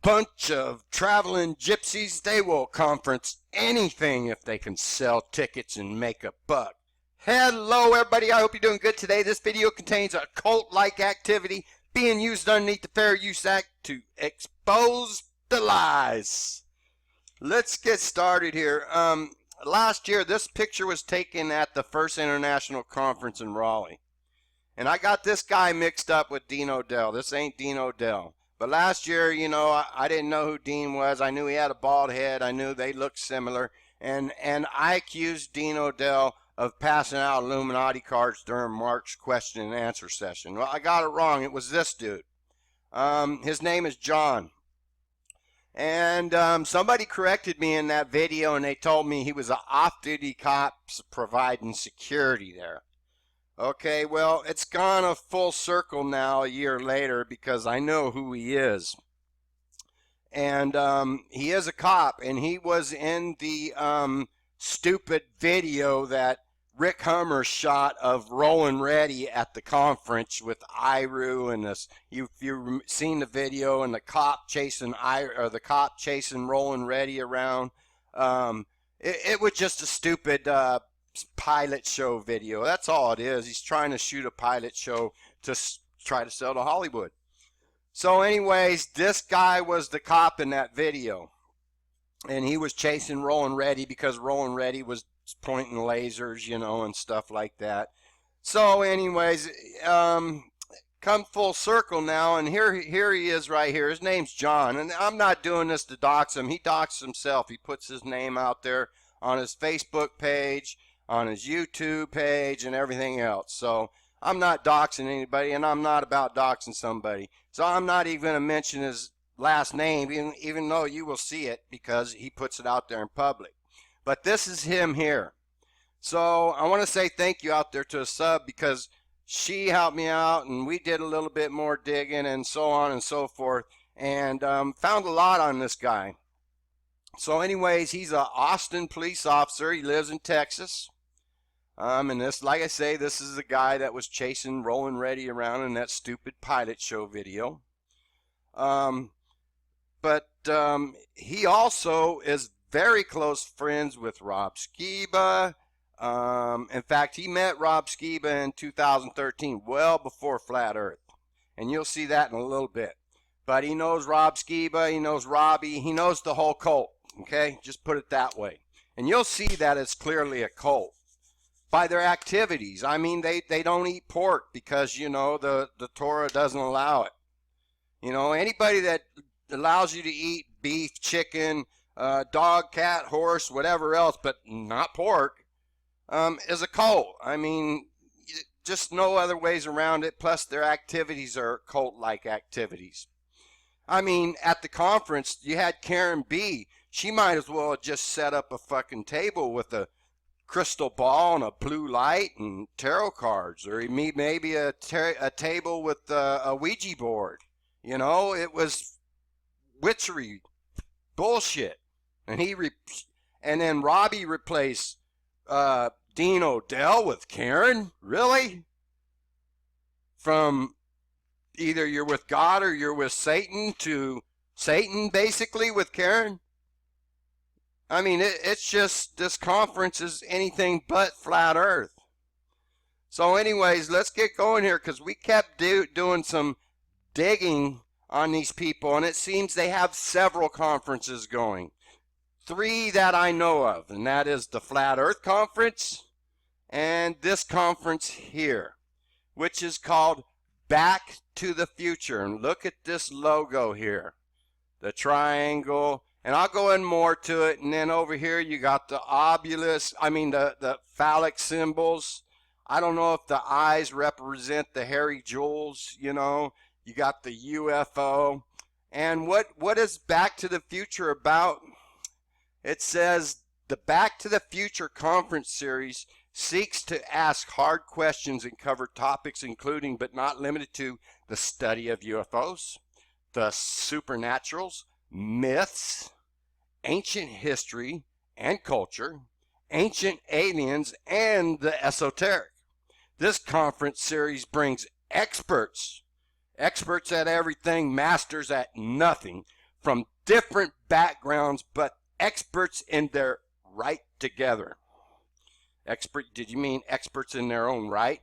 bunch of traveling gypsies. They will conference anything if they can sell tickets and make a buck. Hello everybody, I hope you're doing good today. This video contains a cult-like activity being used underneath the Fair Use Act to expose the lies. Let's get started here. Last year this picture was taken at the First International Conference in Raleigh. And I got this guy mixed up with Dean O'Dell. This ain't Dean O'Dell. But last year, you know, I didn't know who Dean was. I knew he had a bald head. I knew they looked similar. And I accused Dean O'Dell of passing out Illuminati cards during Mark's question and answer session. Well, I got it wrong. It was this dude. His name is John. And somebody corrected me in that video, and they told me he was an off-duty cop providing security there. Okay, well, it's gone a full circle now a year later because I know who he is. And he is a cop, and he was in the stupid video that Rick Hummer shot of Rolling Ready at the conference with Iru and this. You've seen the video and the cop chasing Rolling Ready around. It was just a stupid pilot show video. That's all it is. He's trying to shoot a pilot show to try to sell to Hollywood. So anyways, this guy was the cop in that video, and he was chasing Rolling Ready because Rolling Ready was pointing lasers, you know, and stuff like that. So anyways, come full circle now, and here he is right here. His name's John, and I'm not doing this to dox him. He doxes himself. He puts his name out there on his Facebook page, on his YouTube page, and everything else. So I'm not doxing anybody, and I'm not about doxing somebody. So I'm not even going to mention his last name, even though you will see it because he puts it out there in public. But this is him here. So I want to say thank you out there to a sub because she helped me out, and we did a little bit more digging and so on and so forth, and found a lot on this guy. So anyways, he's an Austin police officer. He lives in Texas. And this, like I say, this is the guy that was chasing Rolling Ready around in that stupid pilot show video. But he also is very close friends with Rob Skiba. In fact, he met Rob Skiba in 2013, well before Flat Earth. And you'll see that in a little bit. But he knows Rob Skiba, he knows Robbie, he knows the whole cult. Okay, just put it that way. And you'll see that it's clearly a cult by their activities. I mean, they don't eat pork because, you know, the Torah doesn't allow it. You know, anybody that allows you to eat beef, chicken, dog, cat, horse, whatever else, but not pork, is a cult. I mean, just no other ways around it. Plus, their activities are cult-like activities. I mean, at the conference, you had Karen B. She might as well have just set up a fucking table with a crystal ball and a blue light and tarot cards, or maybe a table with a Ouija board. You know, it was witchery bullshit. And and then Robbie replaced Dean O'Dell with Karen? Really? From either you're with God or you're with Satan to Satan, basically, with Karen? I mean, it's just, this conference is anything but flat earth. So anyways, let's get going here because we kept doing some digging on these people, and it seems they have several conferences going. 3 that I know of, and that is the Flat Earth Conference and this conference here, which is called Back to the Future. And look at this logo here, the triangle, and I'll go in more to it. And then over here you got the the phallic symbols. I don't know if the eyes represent the hairy jewels, you know. You got the UFO. And what is Back to the Future about? It says the Back to the Future conference series seeks to ask hard questions and cover topics including but not limited to the study of UFOs, the supernaturals, myths, ancient history and culture, ancient aliens, and the esoteric. This conference series brings experts at everything, masters at nothing, from different backgrounds, but experts in their right together. Expert, did you mean experts in their own right?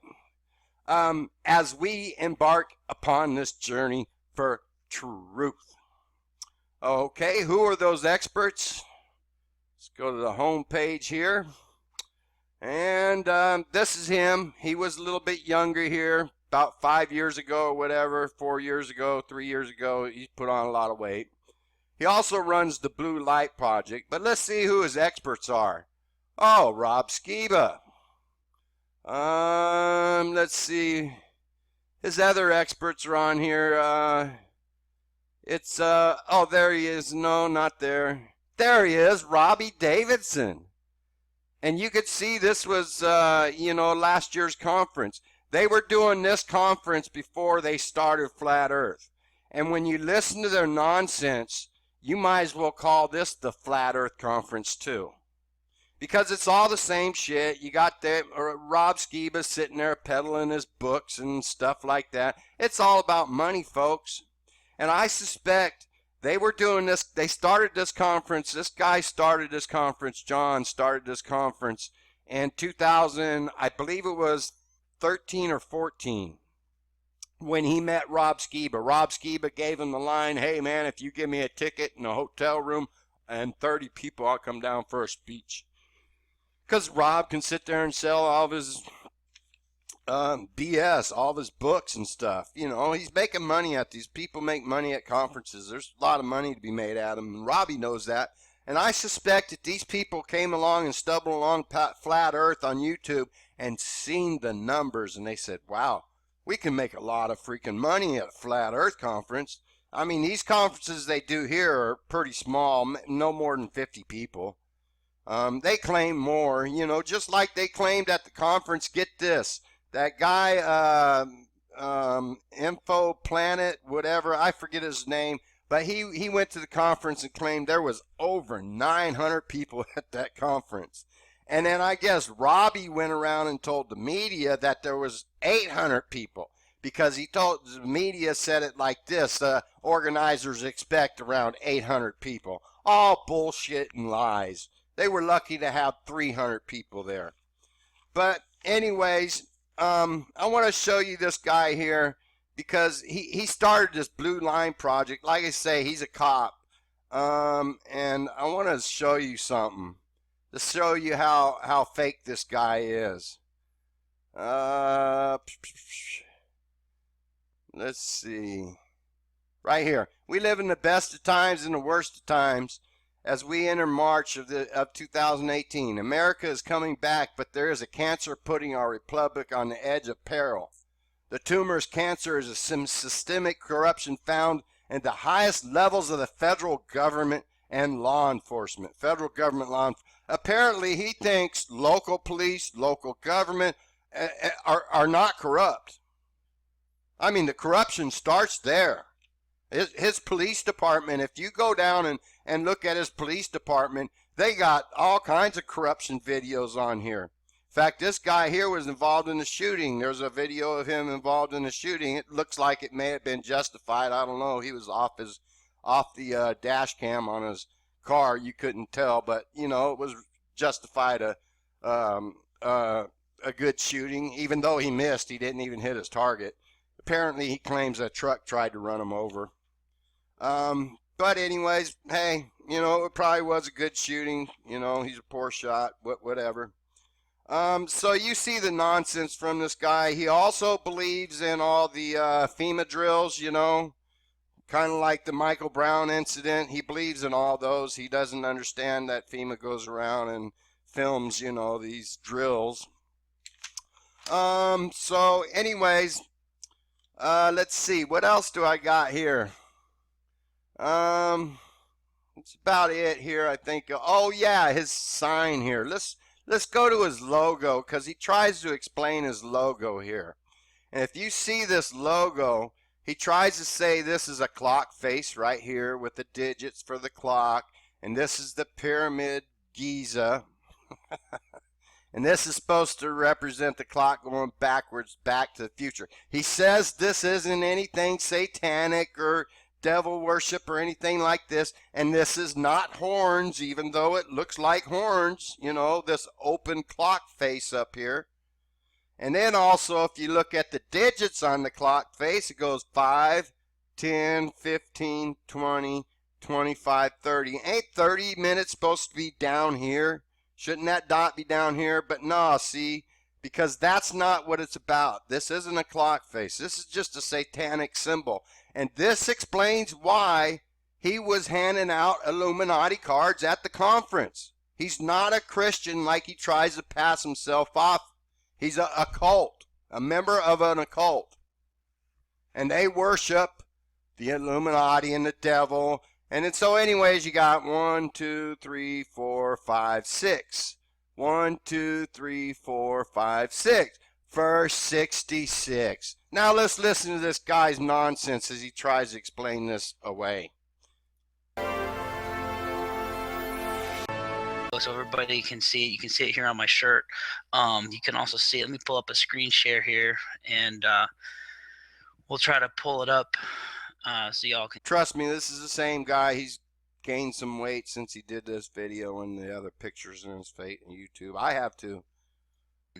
As we embark upon this journey for truth. Okay, who are those experts? Let's go to the home page here. And this is him. He was a little bit younger here, about 5 years ago or whatever, 4 years ago, 3 years ago. He's put on a lot of weight. He also runs the Blue Light Project, but let's see who his experts are. Oh, Rob Skiba. Let's see. His other experts are on here. Oh, there he is. No, not there. There he is, Robbie Davidson. And you could see this was, last year's conference. They were doing this conference before they started Flat Earth. And when you listen to their nonsense, you might as well call this the Flat Earth Conference too. Because it's all the same shit. You got Rob Skiba sitting there peddling his books and stuff like that. It's all about money, folks. And I suspect they were doing this. They started this conference. This guy started this conference. John started this conference in 2000, I believe it was 13 or 14. When he met Rob Skiba. Rob Skiba gave him the line, hey man, if you give me a ticket in a hotel room and 30 people, I'll come down for a speech. Because Rob can sit there and sell all of his BS, all of his books and stuff. You know, he's making money at these. People make money at conferences. There's a lot of money to be made at them, and Robbie knows that. And I suspect that these people came along and stumbled along Flat Earth on YouTube and seen the numbers, and they said, wow, we can make a lot of freaking money at a Flat Earth conference. I mean, these conferences they do here are pretty small, no more than 50 people. They claim more, just like they claimed at the conference. Get this, that guy, Info Planet, whatever, I forget his name, but he went to the conference and claimed there was over 900 people at that conference. And then I guess Robbie went around and told the media that there was 800 people, because he told the media, said it like this, organizers expect around 800 people. All bullshit and lies. They were lucky to have 300 people there. But anyways, I want to show you this guy here, because he started this Blue Line Project. Like I say, he's a cop. And I want to show you something to show you how fake this guy is. Let's see. Right here. We live in the best of times and the worst of times as we enter March of 2018. America is coming back, but there is a cancer putting our republic on the edge of peril. The tumor's cancer is a systemic corruption found in the highest levels of the federal government and law enforcement. Federal government law enforcement. Apparently, he thinks local police, local government are not corrupt. I mean, the corruption starts there. His police department, if you go down and look at his police department, they got all kinds of corruption videos on here. In fact, this guy here was involved in the shooting. There's a video of him involved in the shooting. It looks like it may have been justified. I don't know. He was off the dash cam on his car. You couldn't tell, but it was justified a good shooting. Even though he missed, he didn't even hit his target. Apparently, he claims a truck tried to run him over. But anyways, hey, it probably was a good shooting. He's a poor shot, whatever. So you see the nonsense from this guy. He also believes in all the FEMA drills, kind of like the Michael Brown incident. He believes in all those. He doesn't understand that FEMA goes around and films, these drills. So anyways, let's see. What else do I got here? That's about it here, I think. Oh yeah, his sign here. Let's go to his logo, because he tries to explain his logo here. And if you see this logo, he tries to say this is a clock face right here with the digits for the clock, and this is the pyramid Giza. And this is supposed to represent the clock going backwards, back to the future. He says this isn't anything satanic or devil worship or anything like this. And this is not horns, even though it looks like horns, you know, this open clock face up here. And then also, if you look at the digits on the clock face, it goes 5, 10, 15, 20, 25, 30. Ain't 30 minutes supposed to be down here? Shouldn't that dot be down here? But no, see, because that's not what it's about. This isn't a clock face. This is just a satanic symbol. And this explains why he was handing out Illuminati cards at the conference. He's not a Christian like he tries to pass himself off. He's a cult, a member of an occult. And they worship the Illuminati and the devil. And then, so anyways, you got 1, 2, 3, 4, 5, 6. 1, 2, 3, 4, 5, 6. Verse 66. Now let's listen to this guy's nonsense as he tries to explain this away. So everybody can see it. You can see it here on my shirt. You can also see it. Let me pull up a screen share here, and we'll try to pull it up so y'all can. Trust me, this is the same guy. He's gained some weight since he did this video and the other pictures in his face on YouTube. I have to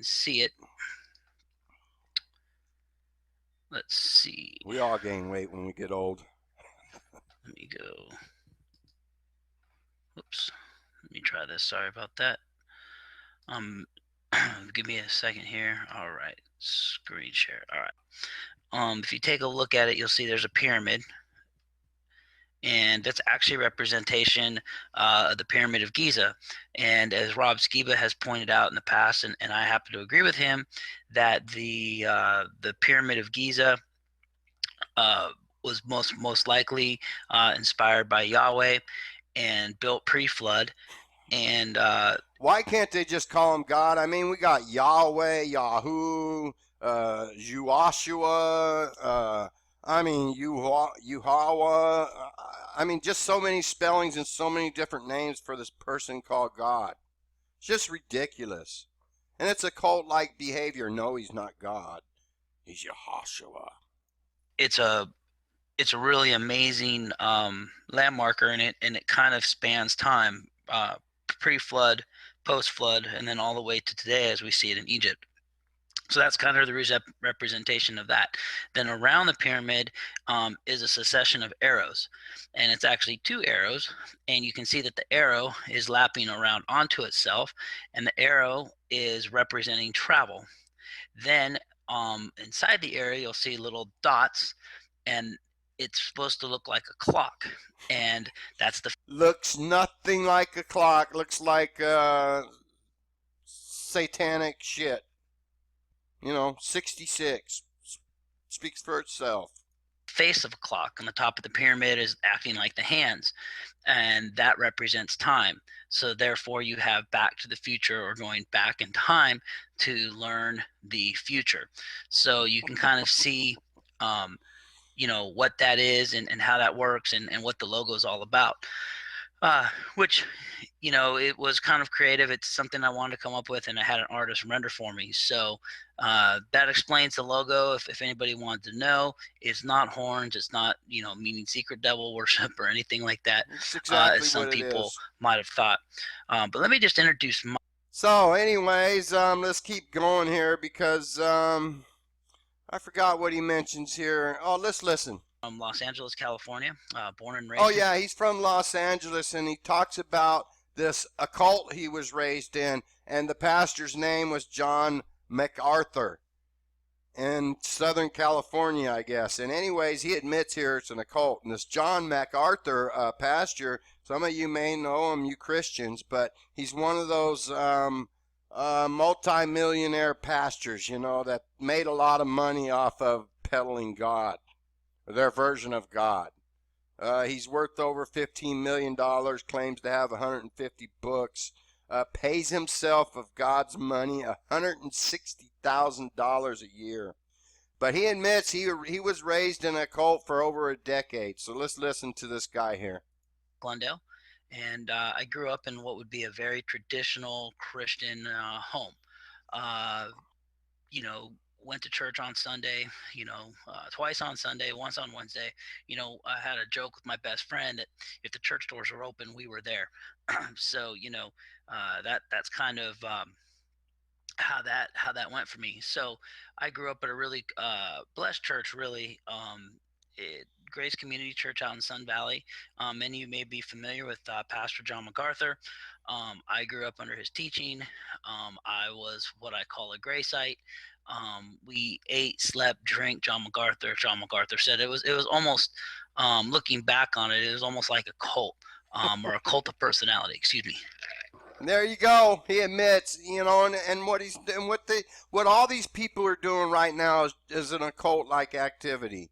See it. Let's see. We all gain weight when we get old. Let me go. Oops. Let me try this. Sorry about that. Give me a second here. All right. Screen share. All right. If you take a look at it, you'll see there's a pyramid. And that's actually a representation of the Pyramid of Giza. And as Rob Skiba has pointed out in the past, and I happen to agree with him, that the Pyramid of Giza was most likely inspired by Yahweh and built pre-flood. And why can't they just call him God? I mean, we got Yahweh, Yahoo, Yuashua, I mean, Yuhawa. I mean, just so many spellings and so many different names for this person called God. It's just ridiculous. And it's a cult-like behavior. No, he's not God. He's Yahushua. It's a really amazing landmarker, and it kind of spans time, pre-flood, post-flood, and then all the way to today as we see it in Egypt. So that's kind of the representation of that. Then around the pyramid is a succession of arrows, and it's actually 2 arrows, and you can see that the arrow is lapping around onto itself, and the arrow is representing travel. Then inside the arrow, you'll see little dots, and it's supposed to look like a clock, and that's the looks nothing like a clock. Looks like satanic shit. You know, 66 speaks for itself. Face of a clock on the top of the pyramid is acting like the hands, and that represents time. So therefore you have Back to the Future, or going back in time to learn the future. So you can kind of see you know, what that is and how that works, and what the logo is all about, which, you know, it was kind of creative. It's something I wanted to come up with, and I had an artist render for me. So that explains the logo. If anybody wanted to know, it's not horns. It's not, you know, meaning secret devil worship or anything like that, exactly as some people might have thought. But let me just introduce my. So anyways, let's keep going here, because I forgot what he mentions here. Oh, let's listen. From Los Angeles, California, born and raised. Oh yeah, he's from Los Angeles, and he talks about this occult he was raised in, and the pastor's name was John MacArthur in Southern California, I guess. And anyways, he admits here it's an occult. And this John MacArthur pastor, some of you may know him, you Christians, but he's one of those multi-millionaire pastors, you know, that made a lot of money off of peddling God, or their version of God. He's worth over $15 million, claims to have 150 books, pays himself of God's money $160,000 a year. But he admits he was raised in a cult for over a decade. So let's listen to this guy here. Glendale. And I grew up in what would be a very traditional Christian home. You know, went to church on Sunday, twice on Sunday, once on Wednesday. I had a joke with my best friend that if the church doors were open, we were there. So, that's kind of how that went for me. So I grew up at a really blessed church, really. Grace Community Church out in Sun Valley. Many of you may be familiar with Pastor John MacArthur. I grew up under his teaching. I was what I call a Graceite. We ate, slept, drank John MacArthur. John MacArthur said it was almost, looking back on it, it was almost like a cult, or a cult of personality. Excuse me. There you go. He admits, and what all these people are doing right now is an occult-like activity.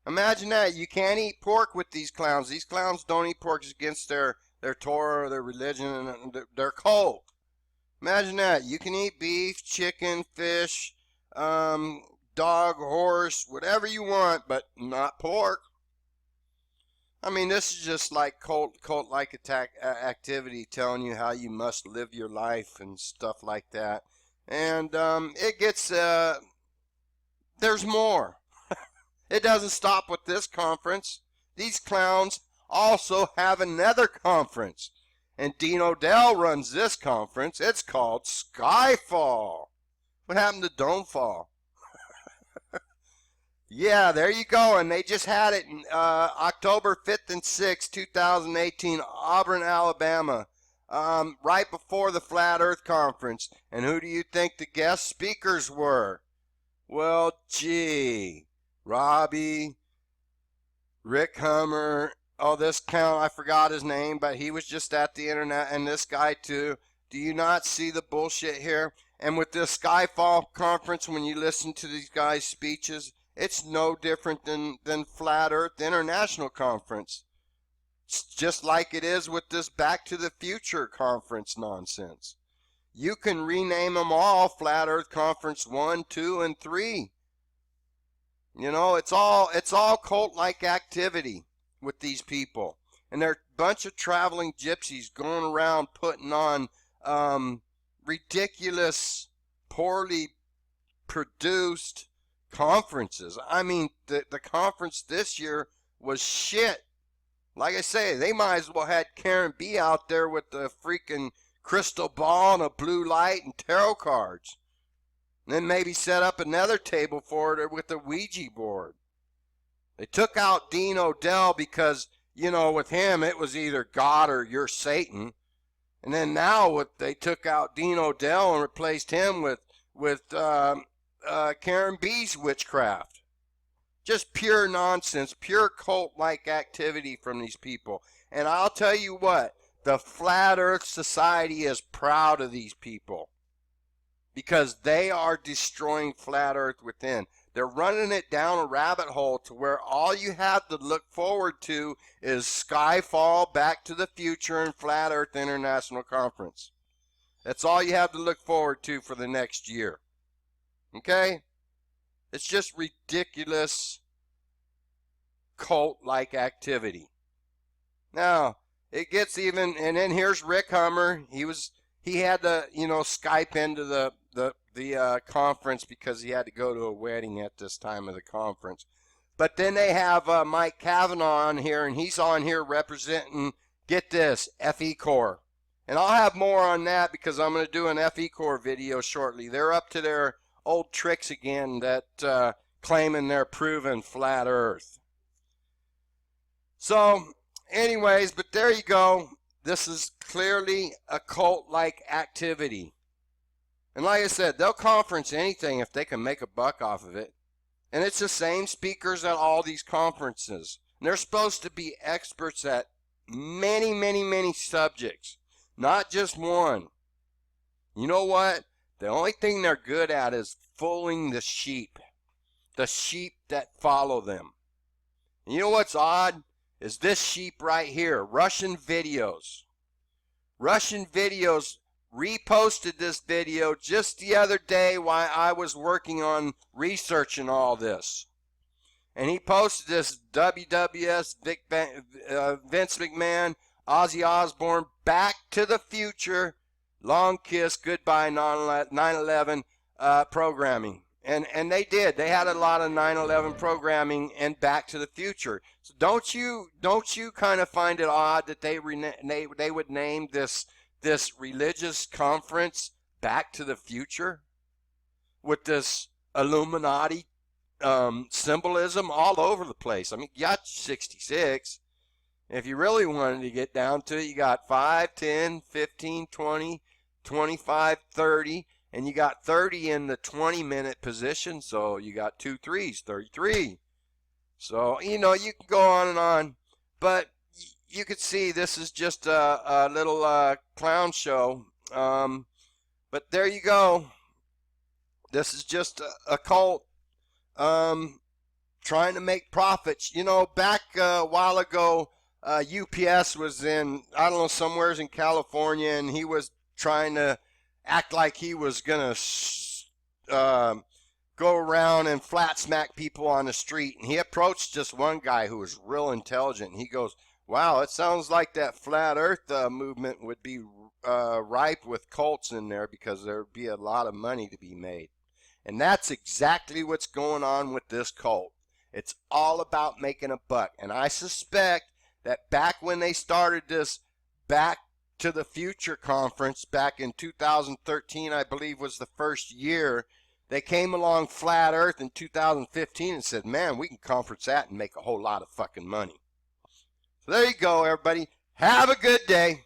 Imagine that. You can't eat pork with these clowns. These clowns don't eat pork. It's against their Torah, their religion, and their cult. Imagine that. You can eat beef, chicken, fish, dog, horse, whatever you want, but not pork. I mean, this is just like cult-like activity, telling you how you must live your life and stuff like that. And it gets, there's more. It doesn't stop with this conference. These clowns also have another conference. And Dean Odell runs this conference. It's called Skyfall. What happened to Domefall? Yeah, there you go. And they just had it October 5th and 6th, 2018, Auburn, Alabama, right before the Flat Earth Conference. And who do you think the guest speakers were? Well, gee, Robbie, Rick Hummer, this count, I forgot his name, but he was just at the internet, and this guy too. Do you not see the bullshit here? And with this Skyfall conference, when you listen to these guys' speeches, it's no different than Flat Earth International Conference. It's just like it is with this Back to the Future conference nonsense. You can rename them all Flat Earth Conference 1, 2, and 3. It's all cult-like activity with these people. And they're a bunch of traveling gypsies going around putting on ridiculous, poorly produced conferences. I mean, the conference this year was shit. Like I say, they might as well had Karen B out there with the freaking crystal ball and a blue light and tarot cards. And then maybe set up another table for it with a Ouija board. They took out Dean Odell because, with him it was either God or you're Satan. And then now they took out Dean Odell and replaced him with Karen B's witchcraft. Just pure nonsense, pure cult-like activity from these people. And I'll tell you what, the Flat Earth Society is proud of these people because they are destroying Flat Earth within. They're running it down a rabbit hole to where all you have to look forward to is Skyfall, Back to the Future, and Flat Earth International Conference. That's all you have to look forward to for the next year. Okay? It's just ridiculous cult-like activity. Now, it gets even, and then here's Rick Hummer. He had to, Skype into the conference because he had to go to a wedding at this time of the conference. But then they have Mike Cavanaugh on here, and he's on here representing, get this, FE Corps. And I'll have more on that because I'm going to do an FE Corps video shortly. They're up to their old tricks again, that claiming they're proven flat earth. So, anyways, but there you go. This is clearly a cult-like activity. And like I said, they'll conference anything if they can make a buck off of it. And it's the same speakers at all these conferences. And they're supposed to be experts at many, many, many subjects, not just one. You know what? The only thing they're good at is fooling the sheep that follow them. And you know what's odd? Is this sheep right here, Russian videos. Russian videos reposted this video just the other day while I was working on researching all this. And he posted this WWS Vince McMahon, Ozzy Osbourne, Back to the Future, Long Kiss, Goodbye 9/11 programming. And they did. They had a lot of 9/11 programming and Back to the Future. So don't you kind of find it odd that they would name this religious conference Back to the Future with this Illuminati symbolism all over the place? I mean, you got 66. If you really wanted to get down to it, you got 5, 10, 15, 20, 25, 30. And you got 30 in the 20-minute position, so you got 2 threes, 33. So, you know, you can go on and on. But you could see this is just a little clown show. But there you go. This is just a cult trying to make profits. You know, back a while ago, UPS was in, I don't know, somewheres in California, and he was trying to act like he was gonna go around and flat smack people on the street. And he approached just one guy who was real intelligent. And he goes, "Wow, it sounds like that flat Earth movement would be ripe with cults in there because there would be a lot of money to be made." And that's exactly what's going on with this cult. It's all about making a buck. And I suspect that back when they started this Back to the Future conference back in 2013, I believe was the first year, they came along Flat Earth in 2015 and said, "Man, we can conference that and make a whole lot of fucking money." So there you go, everybody. Have a good day.